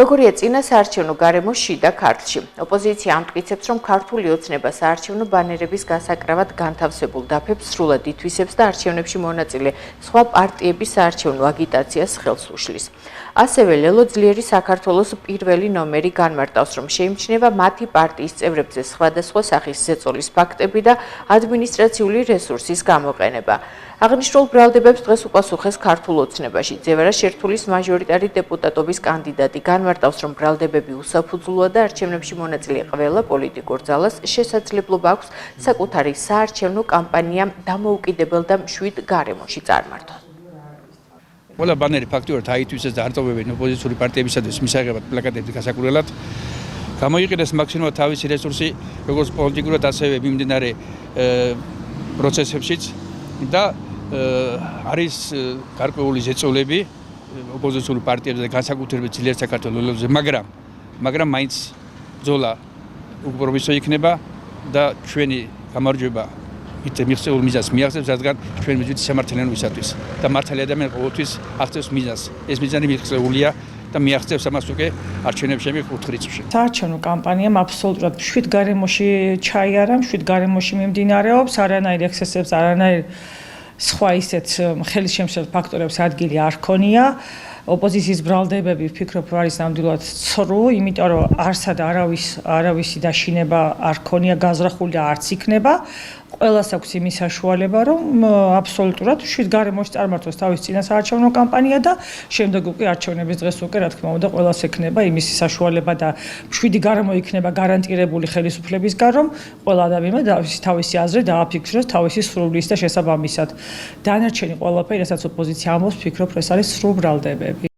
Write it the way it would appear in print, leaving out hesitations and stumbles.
როგორია წინა საარჩევნო გარემო შიდა ქართლში. ოპოზიცია ამტკიცებს, რომ ქართული ოცნება საარჩევნო ბანერების გასაკრავად განთავსებულ დაფებს სრულად ითვისებს და არჩევნებში მონაწილე სხვა პარტიების საარჩევნო აგიტაციას ხელს უშლის. ასევე ლელო ძლიერი საქართველოს პირველი ნომერი განმარტავს, რომ შეიმჩნევა მათი პარტიის წევრებზე სხვადასხვა სახის ზეწოლის ფაქტები და ადმინისტრაციული რესურსის გამოყენება. აღნიშნულ ბრალდებებს დღეს უპასუხეს ქართულ ოცნებაში. ძევარა შერთულის მაჟორიტარი დეპუტატობის კანდიდატი განმარტავს, რომ ბრალდებები უსაფუძვლოა და არჩევნებში მონაწილე ყველა პოლიტიკურ ძალას შესაძლებლობა აქვს საკუთარი საარჩევნო კამპანია დამოუკიდებელ და მშვიდ გარემოში წარმართონ. ყველა ბანერი ფაქტიურად აითვისეს და არტოვებენ ოპოზიციური პარტიებისათვის მისაღებად პლაკატების გასაკურველად. გამოიყენეს მაქსიმალურად თავისი რესურსი, როგორც პოლიტიკურად, ასევე მიმდინარე პროცესებშიც და არის გარკვეული ზეწოლები ოპოზიციური პარტიებზე და განსაკუთრებით ძლიერ საქართველოს, მაგრამ მაინც ბრძოლა უპრობისო იქნება და ჩვენი გამარჯვება მიღწეულ მიზანს მიაღწევს, რადგან ჩვენ ვიზით სამართლიანობისათვის და მართალი ადამიანი ყოველთვის აღწევს მიზანს. ეს მიზანი მიღწეულია და მიაღწევს ამას უკვე არჩევნებში 5 რიცხვში. საარჩევნო კამპანიამ აბსოლუტურად მშვიდ გარემოში ჩაიარა, მშვიდ გარემოში მიმდინარეობს, არანაირ ექსცესებს, არანაირ სხვა ისეთ ხელის შემშლელ ფაქტორებს ადგილი არ ქონია. ოპოზიციის ბრალდებები ვფიქრობ არის ნამდვილად ცრუ, იმიტომ რომ არსად არავისი დაშინება არ ქონია გაზრახული და არც იქნება. ყველას აქვს იმის საშუალება, რომ აბსოლუტურად მშვიდ გარემოში წარმართოს თავის წინა საარჩევნო კამპანია და შემდეგ უკვე არჩევნების დღეს უკვე რა თქმა უნდა ყველას ექნება იმის საშუალება და მშვიდი გარემო იქნება გარანტირებული ხელისუფლებისგან, რომ ყველა ადამიანმა თავისი აზრი დააფიქსიროს თავისი სრულის და შესაბამისად. დანარჩენი ყველაფერი, რასაც ოპოზიცია ამბობს, ვფიქრობ, ეს არის სრულ ბრალდებები.